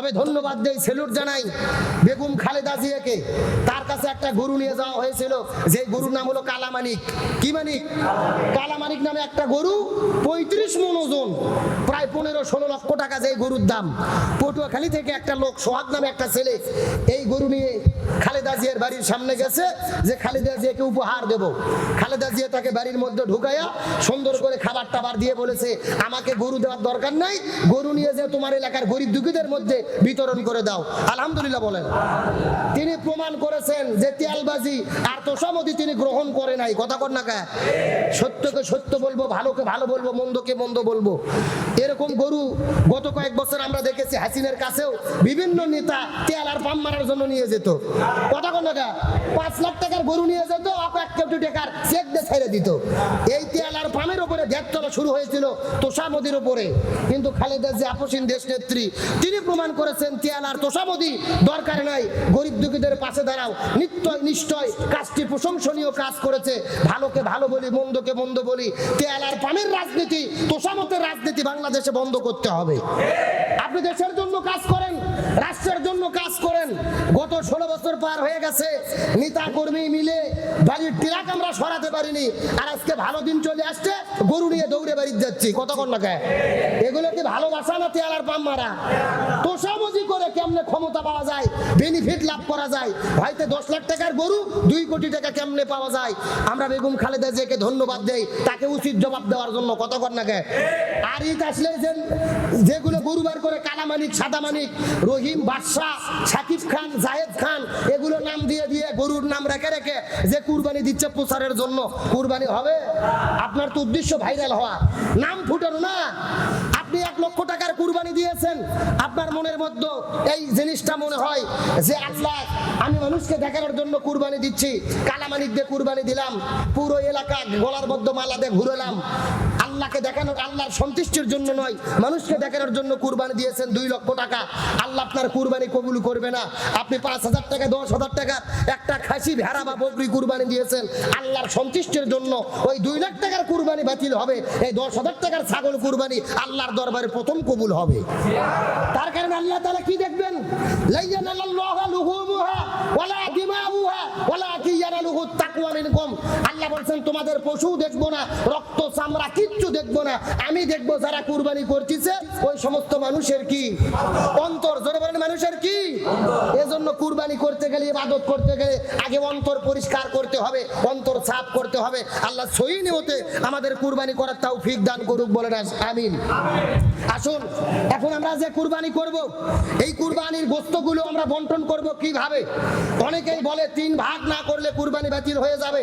তবে ধন্যবাদ দেই, স্যালুট জানাই বেগম খালেদা জিয়াকে। তার কাছে একটা গরু নিয়ে যাওয়া হয়েছিল, যে গরুর নাম হলো কালামানিক। কি মানিক? কালামানিক নামে একটা গরু, 35 মণ ওজন, প্রায় 15-16 লক্ষ টাকা যে গরুর দাম। পটুয়াখালী থেকে একটা লোক সোহাগ নামে একটা ছেলে এই গরু নিয়ে খালেদা জিয়ার বাড়ির সামনে গেছে যে খালেদা জিয়াকে উপহার দেব। খালেদা জিয়া তাকে বাড়ির মধ্যে ঢুকাইয়া সুন্দর করে খাবার টাবার দিয়ে বলেছে, আমাকে গরু দেওয়ার দরকার নাই, গরু নিয়ে যে তোমার এলাকার গরিব দুঃখীদের মধ্যে বিতরণ করে দাও। আলহামদুলিল্লাহ বলেন। তিনি প্রমাণ করেছেন যে তেলবাজি আর তোষামদি তিনি গ্রহণ করে নাই। কথা কর না কা? সত্যকে সত্য বলবো, ভালোকে ভালো বলবো, মন্দকে মন্দ বলবো। এরকম গরু গত কয়েক বছর আমরা দেখেছি হাসিনের কাছেও বিভিন্ন নেতা তেল আর পাম মারার জন্য নিয়ে যেত। কথা কর না কা? 5 লাখ টাকার গরু নিয়ে যেত, 1 কোটি টাকার চেক দিয়ে ছেড়ে দিত। এই তেল আর পামের উপরে ভ্যাট চলা শুরু হয়েছিল তোষামদির উপরে। কিন্তু খালেদা জিয়া আপসীন দেশ নেত্রী, তিনি প্রমাণ করেছেন তেল আর তোষামদি দরকার নাই, গরিব দুঃখীদের পাশে দাঁড়াও। নিশ্চয় কাজটি প্রশংসনীয় কাজ করেছে। ভালোকে ভালো বলি, মন্দকে মন্দ বলি। তেল আর পামের রাজনীতি, তোষামতের রাজনীতি বাংলাদেশে বন্ধ করতে হবে। আপনি দেশের জন্য কাজ করেন, রাষ্ট্রের জন্য কাজ করেন। গত 16 বছর পার হয়ে গেছে, নেতা কর্মী মিলে বাড়ির ট্রাক আমরা সরাতে পারিনি, আর আজকে ভালো দিন চলে আসছে গরু নিয়ে দৌড়ে বাড়ি যাচ্ছি। কত কর না কে? এগুলো কি ভালোবাসা না তেল আর পাম মারা? তোষামদি করে কেমনে ক্ষমতা পাওয়া যায়, বেনিফিট লাভ করা যায়? হয়তো 10 লাখ টাকার গরু 2 কোটি টাকা কেমনে পাওয়া যায়? আমরা বেগম খালেদা জিয়াকে ধন্যবাদ দেই, তাকে উচিত জবাব দেওয়ার জন্য। কত কর না কে? আর ঈদ আসলে যেগুলো গরু বার করে কালামানিক, সাদামানিক, রহিম, বাদশা, সাকিব খান, জায়েদ খান, এগুলো নাম দিয়ে দিয়ে গরুর নাম রেখে রেখে যে কুরবানি দিচ্ছে প্রচারের জন্য, কুরবানি হবে? আপনার তো উদ্দেশ্য ভাইরাল হওয়া, নাম ফুটানো না। আপনি 1 লক্ষ টাকার কুরবানি দিয়েছেন, আপনার মনের মধ্যে এই জিনিসটা মনে হয় যে আল্লাহ, আমি মানুষকে দেখানোর জন্য কুরবানি দিচ্ছি, কালামানিক দিয়ে কুরবানি দিলাম, পুরো এলাকা গলার মধ্যে মালা দিয়ে ঘুরলাম। আল্লাহকে দেখানোর, আল্লাহর সন্তুষ্টির জন্য নয়, মানুষকে দেখানোর জন্য কুরবানি দিয়েছেন 2 লক্ষ টাকা। আল্লাহ আপনার কুরবানি কবুল করবে না। আপনি 5,000 টাকা, 10,000 টাকা একটা খাসি, ভেড়া বা বকরি কুরবানি দিয়েছেন আল্লাহর সন্তুষ্টির জন্য, ওই 2 লাখ টাকার কুরবানি বাতিল হবে। এই 10,000 টাকার ছাগল কুরবানি আল্লাহর দরবারে প্রথম কবুল হবে। তার কারণে আল্লাহ তাআলা কি দেখবেন? লাইয়ানাল্লাহু লুহুমুহা ওয়ালা দিমাউহা ওয়ালাকিন ইয়ানালুহু তাকওয়া মিনকুম। আল্লাহ বলেন তোমাদের পশু দেখবো না, রক্ত চামড়া কিচ্ছু দেখবো না, আমি দেখবো যারা কুরবানি করতেছে ওই সমস্ত মানুষের কি অন্তর। জোরে বলেন, মানুষের কি? এজন্য কুরবানি করতে গেলে, ইবাদত করতে গেলে আগে অন্তর পরিষ্কার করতে হবে, অন্তর সাফ করতে হবে। আল্লাহ সহি নিয়তে আমাদের কুরবানি করার তৌফিক দান করুক, বলেন আমিন। আসুন, এখন আমরা যে কুরবানি করব, এই কুরবানির গোশতগুলো আমরা বন্টন করব কিভাবে? অনেকেই বলে 3 ভাগ না করলে কুরবানি বাতিল হয়ে যাবে,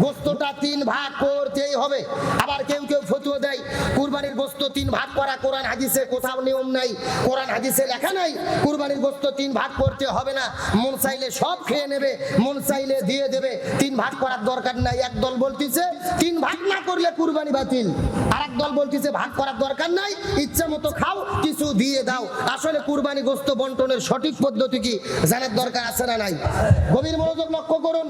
গোশতটা 3 ভাগ করতেই হবে। আবার কেউ কেউ ফতোয়া দেয় কুরবানির গোশত 3 ভাগ করা কোরআন হাদিসে কোথাও নিয়ম নাই, কোরআন হাদিসে লেখা নাই কুরবানির গোশত 3 ভাগ করতে হবে না, মন চাইলে সব খেয়ে নেবে, মন চাইলে দিয়ে দেবে, 3 ভাগ করার দরকার নাই। এক দল বলতেছে 3 ভাগ না করলে কুরবানি বাতিল, আর এক দল বলতেছে ভাগ করার দরকার নাই, ইচ্ছা মতো খাও, কিছু দিয়ে দাও। আসলে কুরবানি গোশত বন্টনের সঠিক পদ্ধতি কি জানার দরকার আছে না নাই? গভীর মনোযোগ লক্ষ্য করুন।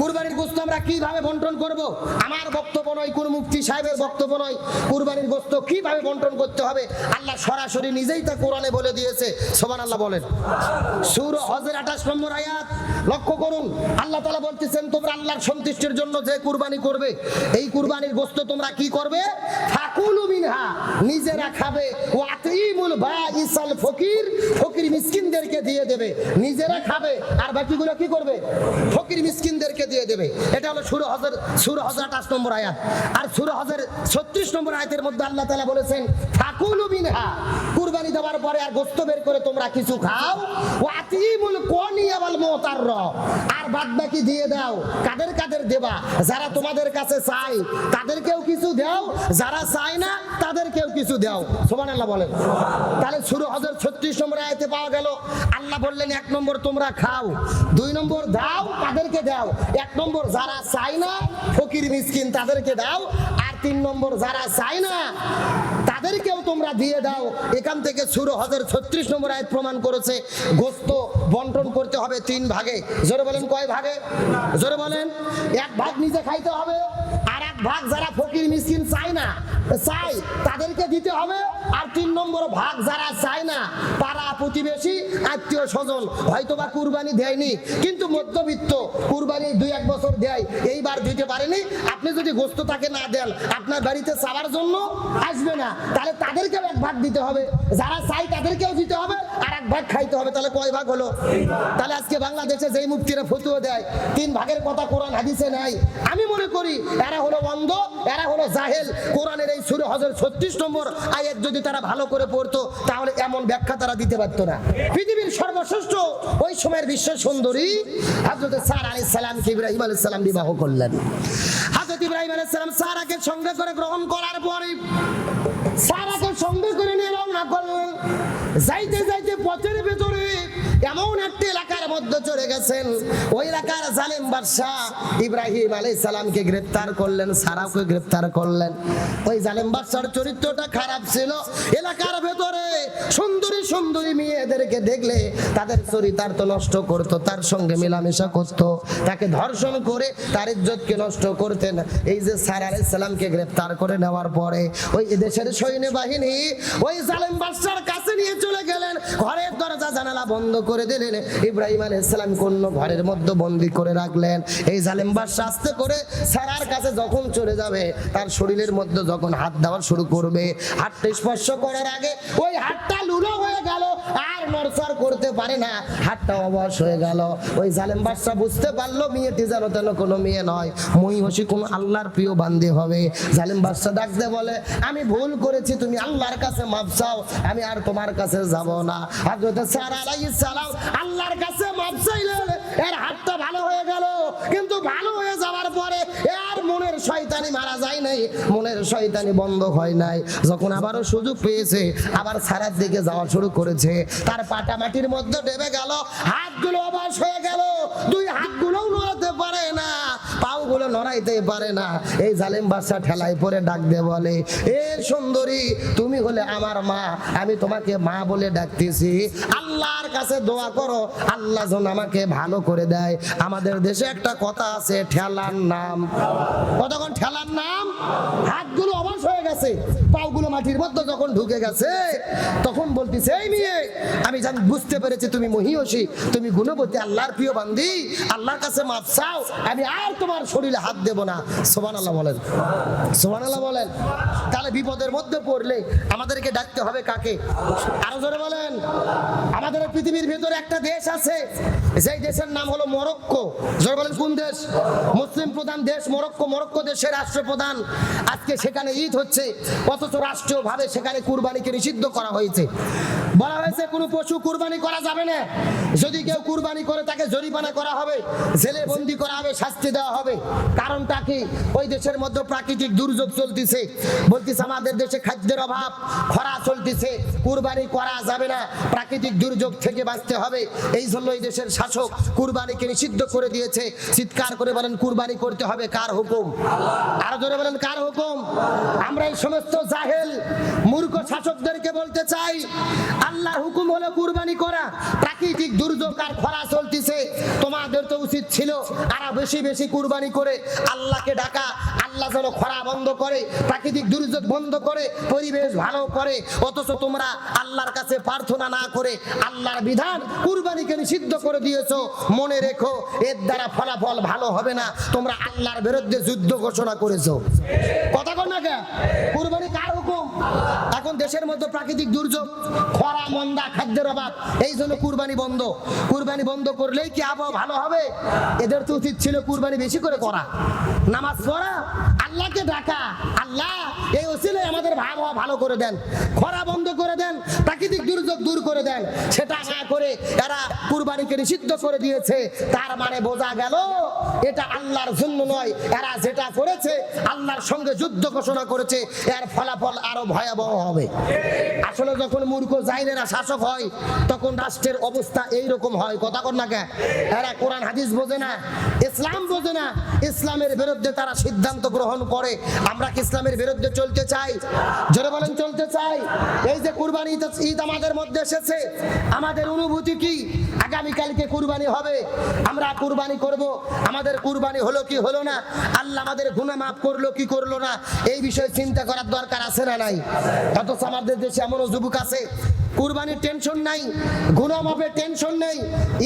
কুরবানির গোশত আমরা কিভাবে বন্টন করব? আমার বক্তব্য নয়, কোন মুফতি সাহেবের বক্তব্য নয়। কুরবানির গোশত কিভাবে বন্টন করতে হবে আল্লাহ সরাসরি নিজেই তা কোরআনে বলে দিয়েছে। সুবহানাল্লাহ বলেন। সূরা হজের 28 নম্বর আয়াত লক্ষ্য করুন। আল্লাহ তাআলা বলতেছেন তোমরা আল্লাহর সন্তুষ্টির জন্য যে কুরবানি করবে, এই কুরবানির গোশত তোমরা কি করবে? ফাকুলু মিনহা, নিজেরা খাবে, ওয়া আতিমুল বাইসাল ফকির, ফকির মিসকিনদেরকে দিয়ে দেবে। নিজেরা খাবে আর বাকিগুলো কি করবে? ফকির মিসকিনদেরকে দিয়ে দেবে। এটা হলো সূরা হজের 28 নম্বর আয়াত। আর সূরা হজের 36 নম্বর আয়াতের মধ্যে আল্লাহ তাআলা বলেছেন ফাকুলু মিনহা, কুরবানি দেওয়ার পরে আর গোশত বের করে তোমরা কিছু খাও, ওয়া আতিমুল কুনিয়া ওয়াল মুতার, আর বাদ বাকি দিয়ে দাও। কাদের কাদের দেবা? যারা তোমাদের কাছে চায় তাদেরকেও কিছু দাও, যারা চায় না তাদেরকেও কিছু দাও। সুবহানাল্লাহ বলেন। তাহলে সূরা হজের 36 নম্বর আয়াতে পাওয়া গেল আল্লাহ বললেন 1 নম্বর তোমরা খাও, 2 নম্বর দাও, তাদেরকে দাও। 1 নম্বর যারা চায় না, ফকির মিসকিন, তাদেরকে দাও। আর 3 নম্বর যারা চায় না তাদেরকেও তোমরা দিয়ে দাও। এখান থেকে সূরা হজের 36 নম্বর আয়াত প্রমাণ করেছে গোশত বন্টন করতে হবে 3 ভাগে। জোরে বলেন, কয় ভাগে? জোরে বলেন। 1 ভাগ নিজে খাইতে হবে, আর এক ভাগ যারা ফকির মিসকিন চায় না, চাই তাদেরকে দিতে হবে। আর 3 নম্বর ভাগ যারা চায় না, পাড়া প্রতিবেশী আত্মীয় স্বজন হয়তোবা কুরবানি দেয়নি কিন্তু মধ্যবিত্ত কুরবানি 2-1 বছর দেয়, এইবার দিতে পারেনি, আপনি যদি গোস্ত তাকে না দেন আপনার বাড়িতে চাওয়ার জন্য আসবে না, তাহলে তাদেরকেও 1 ভাগ দিতে হবে। যারা চাই তাদেরকেও দিতে হবে আর 1 ভাগ খাইতে হবে। তাহলে কয় ভাগ হলো? তাহলে আজকে বাংলাদেশে যেই মুফতিরা ফতোয়া দেয় 3 ভাগের কথা কোরআন হাদিসে নাই, আমি মনে করি এরা হলো অন্ধ, এরা হলো জাহেল। কোরআনের এই সূরা হজের 36 নম্বর আয়াত যদি তারা ভালো করে পড়তো তাহলে এমন ব্যাখ্যা তারা দিতে পারতো না। পৃথিবীর সর্বশ্রেষ্ঠ ওই সময়ের বিশ্ব সুন্দরী হযরত সারা আলাইহিস সালামকে ইব্রাহিম আলাইহিস সালাম বিবাহ করলেন। হযরত ইব্রাহিম আলাইহিস সালাম সারাকে সঙ্গে করে গ্রহণ করার পরে সারাকে সঙ্গে করে নিয়ে রওনা করলেন। যাইতে যাইতে পথের ভেতরে এমন একটি এলাকার মধ্যে চলে গেছেন, ওই এলাকার জালেম বাদশা ইব্রাহিম আলাইহিস সালামকে গ্রেফতার করলেন, সারাকে গ্রেফতার করলেন। ওই জালেম বাদশার চরিত্রটা খারাপ ছিল। এলাকার ভেতরে সুন্দরী সুন্দরী মেয়েদেরকে দেখলে তাদের চরিতার্থ নষ্ট করত, তার সঙ্গে মেলামেশা করত, তাকে ধর্ষণ করে তার ইজ্জতকে নষ্ট করতেন। এই যে সারা আলাইহিস সালামকে গ্রেফতার করে নেওয়ার পরে ওই দেশের সৈন্যবাহিনী ওই জালেম বাদশার কাছে নিয়ে চলে গেলেন, ঘরের দরজা জানালা বন্ধ করে দিলেন, ইব্রাহিম আলাইহিস সালাম কোন ঘরের মধ্যে বন্দী করে রাখলেন। এই জালেম বাদশা আস্তে করে সারার কাছে যখন চলে যাবে, তার শরীরের মধ্যে যখন হাত দেওয়া শুরু করবে, হাতটা স্পর্শ করার আগে ওই হাতটা লুলো হয়ে গেল, আর নড়চড় করতে পারে না, হাতটা অবশ হয়ে গেল। ওই জালেম বাদশা বুঝতে পারলো মেয়েটি যেন তেন কোনো মেয়ে নয়, মহিষী কোন আল্লাহর প্রিয় বান্দী হবে। জালেম বাদশা ডাকতে বলে, আমি ভুল করেছি, তুমি আল্লাহর কাছে মাফ চাও, আমি আর তোমার কাছে যাব না। হযরত সারা আলাইহিস সালাম আল্লাহর কাছে মাফ চাইলেন, এর হাতটা ভালো হয়ে গেল। কিন্তু ভালো হয়ে যাওয়ার পরে এর মনের শয়তানি মারা যায় নাই, মনের শয়তানি বন্ধ হয় নাই। যখন আবারও সুযোগ পেয়েছে আবার সারার দিকে যাওয়া শুরু করেছে, তার পাটা মাটির মধ্যে ডেবে গেল, হাতগুলো অবশ হয়ে গেল, 2 হাতগুলোও নড়াতে পারে না, পাওগুলো নড়াইতে পারে না। এই জালেম বাদশা ঠেলায় পড়ে ডাক দিয়ে বলে, এ সুন্দরী, তুমি হলে আমার মা, আমি তোমাকে মা বলে ডাকতেছি, আল্লাহর কাছে দোয়া করো আল্লাহ যেন আমাকে ভালো করে দেয়। আমাদের দেশে একটা কথা আছে, ঠেলার নাম, কতক্ষণ ঠেলার নাম। হাতগুলো অবশ হয়ে গেছে, পাওগুলো মাটির মধ্যে যখন ঢুকে গেছে তখন বলতেছে, এই মেয়ে, আমি জানি বুঝতে পেরেছি তুমি মহিষী, তুমি গুণবতী, আল্লাহর প্রিয় বান্দী, আল্লাহর কাছে মাফ চাও, আমি আর তোমার শরীরে হাত দেব না। সুবহানাল্লাহ বলেন, সুবহানাল্লাহ বলেন। তাহলে বিপদের মধ্যে পড়লে আমাদেরকে ডাকতে হবে কাকে? আরো জোরে বলেন। আমাদের পৃথিবীর ভেতরে একটা দেশ আছে, যেই দেশের নাম হলো মরক্কো। জোরে বলেন, কোন দেশ? মুসলিম প্রধান দেশ মরক্কো। মরক্কো দেশের রাষ্ট্রপ্রধান, আজকে সেখানে ঈদ হচ্ছে, অথচ রাষ্ট্রীয়ভাবে সেখানে কুরবানিকে নিষিদ্ধ করা হয়েছে। বলা হয়েছে কোনো পশু কুরবানি করা যাবে না, যদি কেউ কুরবানি করে তাকে জরিমানা করা হবে, জেলে বন্দি করা হবে, শাস্তি দেওয়া হবে। কারণটা কি? ওই দেশের মধ্যে প্রাকৃতিক দুর্যোগ চলতেছে, বলতেছে আমাদের দেশে খাদ্যের অভাব, খরা চলতেছে, কুরবানি করা যাবে না, প্রাকৃতিক দুর্যোগ থেকে বাঁচতে হবে। এই জন্য এই দেশের শাসক কুরবানিকে নিষিদ্ধ করে দিয়েছে। চিৎকার করে বলেন, কুরবানি করতে হবে কার হুকুম? আরো জোরে বলেন, কার হুকুম? আমরা এই সমস্ত জাহেল মূর্খ শাসকদেরকে বলতে চাই, আল্লাহর হুকুম হলো কুরবানি করা। প্রাকৃতিক দুর্যোগ আর খরা চলতেছে, তোমাদের তো উচিত ছিল আরো বেশি বেশি কুরবানি করে আল্লাহকে ডাকা, আল্লাহ যেন খরা বন্ধ করে, প্রাকৃতিক দুর্যোগ বন্ধ করে, পরিবেশ ভালো করে। অথচ তোমরা আল্লাহর কাছে প্রার্থনা না করে আল্লাহর বিধান কুরবানিকে নিষিদ্ধ করে দিয়েছো। মনে রেখো, এর দ্বারা ফলাফল ভালো হবে না, তোমরা আল্লাহর বিরুদ্ধে যুদ্ধ ঘোষণা করেছো। কথা কর না কে? কুরবানি কার হুকুম? এখন দেশের মধ্যে প্রাকৃতিক দুর্যোগ, খরা, মন্দা, খাদ্যের অভাব, এই জন্য কুরবানি বন্ধ। কুরবানি বন্ধ করলেই কি আবহাওয়া ভালো হবে? এদের তো উচিত ছিল কুরবানি বেশি করে করা, নামাজ পড়া, আল্লাহকে ডাকা, আল্লাহ এই ওসিলায় আমাদের আবহাওয়া ভালো করে দেন, খরা বন্ধ করে দেন, প্রাকৃতিক দুর্যোগ দূর করে দেন। সেটা না করে এরা কুরবানিকে নিষিদ্ধ করে দিয়েছে। তার মানে বোঝা গেল এটা আল্লাহর জন্য নয়, এরা যেটা করেছে আল্লাহর সঙ্গে যুদ্ধ ঘোষণা করেছে, এর ফলাফল আরো ভয়াবহ হবে। আসলে যখন মূর্খ জাহিলেরা শাসক হয় তখন রাষ্ট্রের অবস্থা এইরকম হয়। কথা কর না কে? এরা কোরআন হাদিস বোঝে না, ইসলাম বোঝে না, ইসলামের বিরুদ্ধে তারা সিদ্ধান্ত গ্রহণ করে। আমরা কি ইসলামের বিরুদ্ধে চলতে চাই? জোরে বলেন, চলতে চাই। এই যে কুরবানি ঈদ আমাদের মধ্যে এসেছে, আমাদের অনুভূতি কি? আগামীকাল তারিখে কুরবানি হবে, আমরা কুরবানি করব, আমাদের কুরবানি হলো কি হলো না, আল্লাহ আমাদের গুনাহ মাফ করলো কি করলো না, এই বিষয়ে চিন্তা করার দরকার আছে না নাই? অথচ আমাদের দেশে এমনও যুবক আছে কুরবানির টেনশন নাই, গুনাহ মাফের টেনশন নেই,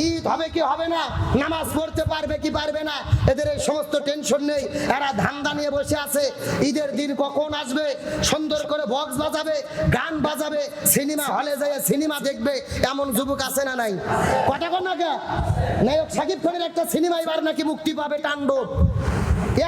ঈদ হবে কি হবে না, নামাজ পড়তে পারবে কি পারবে না, এদের এই সমস্ত টেনশন নেই। এরা ধান্দা নিয়ে বসে আছে ঈদের দিন কখন আসবে, সুন্দর করে বক্স বাজাবে, গান বাজাবে, সিনেমা হলে যায় সিনেমা দেখবে, এমন যুবক আছে না নাই? কথা কন না কে? নায়ক শাকিব খানের একটা সিনেমা এবার নাকি মুক্তি পাবে, তাণ্ডব।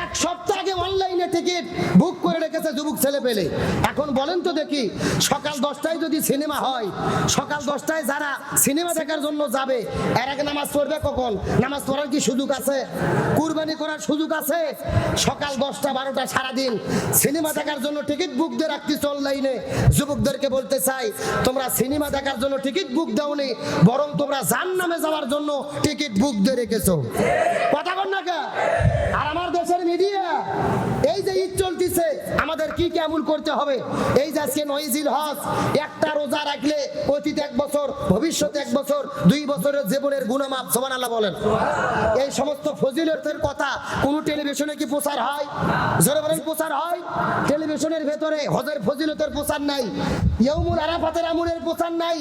এক সপ্তাহ আগে অনলাইনে টিকিট বুক করে রেখেছে যুবক ছেলে পেলে। এখন বলেন তো দেখি, সকাল 10টায় যদি সিনেমা হয়, সকাল 10টায় যারা সিনেমা দেখার জন্য যাবে, এর আগে নামাজ পড়বে কখন? নামাজ পড়ার কি সুযোগ আছে? কুরবানি করার সুযোগ আছে? সকাল 10টা 12টা সারাদিন সিনেমা দেখার জন্য টিকিট বুক দিয়ে রাখতেছে অনলাইনে। যুবকদেরকে বলতে চাই, তোমরা সিনেমা দেখার জন্য টিকিট বুক দাওনি, বরং তোমরা জাহান্নামে যাওয়ার জন্য টিকিট বুক দিয়ে রেখেছো। কথা কন না কে? আর আমার দেশের মিডিয়া এই যে ঈদ চলতেছে, আমাদের কি কি আমল করতে হবে? এই যে আজকে 9 জিলহজ, একটা রোজা রাখলে অতীত 1 বছর, ভবিষ্যৎ 1 বছর, 2 বছরের জীবনের গুনাহ মাফ। সুবহানাল্লাহ বলেন। এই সমস্ত ফজিলতের কথা কোন টেলিভিশনে কি প্রচার হয়? জোরে বলেন, প্রচার হয়? টেলিভিশনের ভেতরে হজের ফজিলতের প্রচার নাই, ইয়াউমুল আরাফাতের আমলের প্রচার নাই,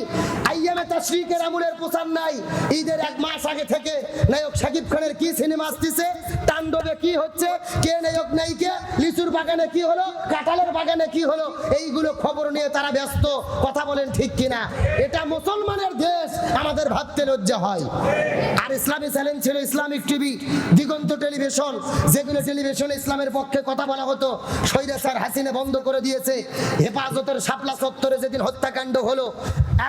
আইয়ামে তাশরিকের আমলের প্রচার নাই। ঈদের 1 মাস আগে থেকে নায়ক শাকিব খানের কি সিনেমা আসতেছে, তাণ্ডবে কি হচ্ছে, কে নায়ক নায়িকা, লিচুর বাগানে কি হলো, কাঁঠালের বাগানে কি হলো, এইগুলো খবর নিয়ে তারা ব্যস্ত। কথা বলেন ঠিক কিনা? এটা মুসলমানের দেশ, আমাদের ভাবতে লজ্জা হয়। আর ইসলামী চ্যানেল ছিল ইসলামিক টিভি, দিগন্ত টেলিভিশন, যেগুলো টেলিভিশনে ইসলামের পক্ষে কথা বলা হতো, স্বৈরাচার হাসিনা বন্ধ করে দিয়েছে। হেফাজতের শাপলা চত্বরে যেদিন হত্যাকাণ্ড হলো,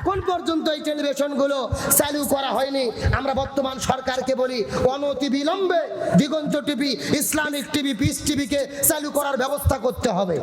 এখন পর্যন্ত এই টেলিভিশনগুলো চালু করা হয়নি। আমরা বর্তমান সরকারকে বলি, অনতি বিলম্বে দিগন্ত টিভি, ইসলামিক টিভি, পিস টিভিকে চালু করার ব্যবস্থা করতে হবে।